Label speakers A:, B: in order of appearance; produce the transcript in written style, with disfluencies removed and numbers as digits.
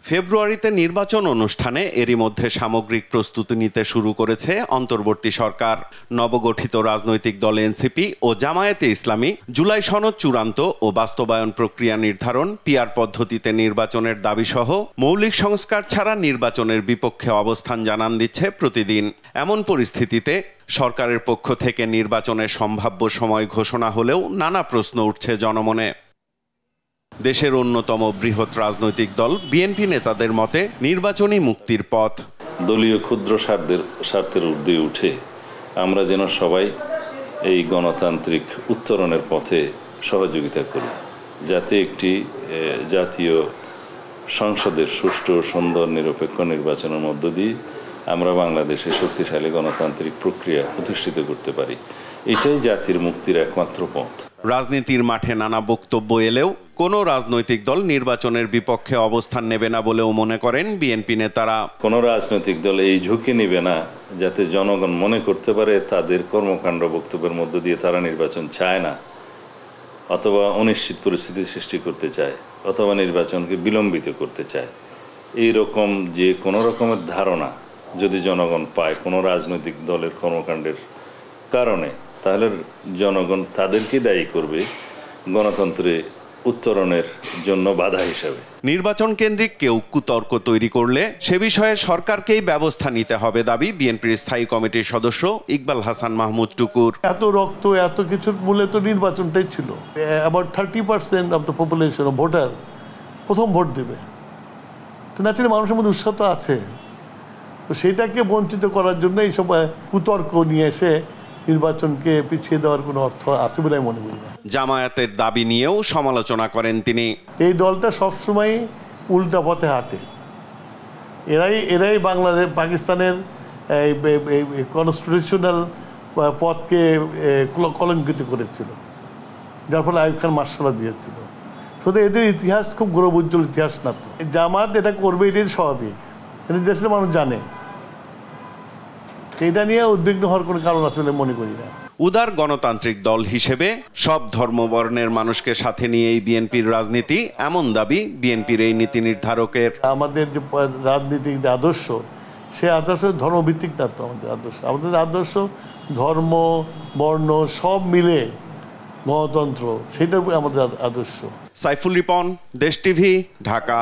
A: ফেব্রুয়ারিতে নির্বাচন অনুষ্ঠানে এরই মধ্যে সামগ্রিক প্রস্তুতি নিতে শুরু করেছে অন্তর্বর্তী সরকার। নবগঠিত রাজনৈতিক দল এনসিপি ও জামায়াতে ইসলামী জুলাই সনদ চূড়ান্ত ও বাস্তবায়ন প্রক্রিয়া নির্ধারণ, পিআর পদ্ধতিতে নির্বাচনের দাবিসহ মৌলিক সংস্কার ছাড়া নির্বাচনের বিপক্ষে অবস্থান জানান দিচ্ছে প্রতিদিন। এমন পরিস্থিতিতে সরকারের পক্ষ থেকে নির্বাচনের সম্ভাব্য সময় ঘোষণা হলেও নানা প্রশ্ন উঠছে জনমনে। দেশের অন্যতম বৃহৎ রাজনৈতিক দল বিএনপি নেতাদের মতে নির্বাচনী মুক্তির পথ।
B: দলীয় ক্ষুদ্র স্বার্থের ঊর্ধ্বে উঠে আমরা যেন সবাই এই গণতান্ত্রিক উত্তরণের পথে সহযোগিতা করি, যাতে একটি জাতীয় সংসদের সুষ্ঠু সুন্দর নিরপেক্ষ নির্বাচনের মধ্য দিয়ে আমরা বাংলাদেশে শক্তিশালী গণতান্ত্রিক প্রক্রিয়া প্রতিষ্ঠিত করতে পারি। এটাই জাতির মুক্তির একমাত্র পথ।
A: রাজনীতির মাঠে নানা বক্তব্য এলেও কোনো রাজনৈতিক দল নির্বাচনের বিপক্ষে অবস্থান নেবে না বলেও মনে করেন বিএনপি নেতারা।
B: কোনো রাজনৈতিক দল এই ঝুঁকি নেবে না যাতে জনগণ মনে করতে পারে তাদের কর্মকাণ্ড বক্তব্যের মধ্য দিয়ে তারা নির্বাচন চায় না, অথবা অনিশ্চিত পরিস্থিতি সৃষ্টি করতে চায়, অথবা নির্বাচনকে বিলম্বিত করতে চায়। এই রকম যে কোনো রকমের ধারণা যদি জনগণ পায় কোনো রাজনৈতিক দলের কর্মকাণ্ডের কারণে, তাহলে জনগণ তাদেরকে দায়ী করবে গণতন্ত্রে উত্তরণের জন্য বাধা হিসাবে।
A: নির্বাচন কেন্দ্রিক কেউ কুতর্ক তৈরি করলে সে বিষয়ে সরকারকেই ব্যবস্থা নিতে হবে দাবি বিএনপির স্থায়ী কমিটির সদস্য ইকবাল হাসান মাহমুদ টুকুর।
C: এত রক্ত, এত কিছুর মূলে তো নির্বাচনটাই ছিল। About 30% of the population of voter প্রথম ভোট দেবে, তো ন্যাচারালি মানুষের মধ্যে উৎসাহ তো আছে। তো সেইটাকে বঞ্চিত করার জন্য এইসব কুতর্ক নিয়ে এসে নির্বাচনকে পিছিয়ে দেওয়ার কোনো অর্থ আছে বলে আমি মনে করি না।
A: জামায়াতের দাবি নিয়েও সমালোচনা করেন তিনি।
C: এই দলটা সবসময় উল্টা পথে হাঁটে। এরাই বাংলাদেশ পাকিস্তানের কনস্টিটিউশনাল পথকে কলঙ্কিত করেছিল, যার ফলে আইয়ুব খান মার্শাল দিয়েছিল। শুধু এদের ইতিহাস খুব গৌরবোজ্জ্বল ইতিহাস না তো। জামাত এটা করবে, এটাই স্বাভাবিক, এটা দেশের মানুষ জানে। এটা নিয়ে উদ্বিগ্ন হওয়ার কোনো কারণ আছে বলে মনে করি না।
A: উদার গণতান্ত্রিক দল হিসেবে সব ধর্মবর্ণের মানুষকে সাথে নিয়েই বিএনপির রাজনীতি, এমন দাবি বিএনপির এই নীতি নির্ধারকের।
C: আমাদের যে রাজনীতিক যে আদর্শ, সে আদর্শ ধর্মভিত্তিক না তো। আমাদের আদর্শ ধর্ম বর্ণ সব মিলে গণতন্ত্র, সেটার আমাদের আদর্শ।
A: সাইফুল রিপন, দেশ টিভি, ঢাকা।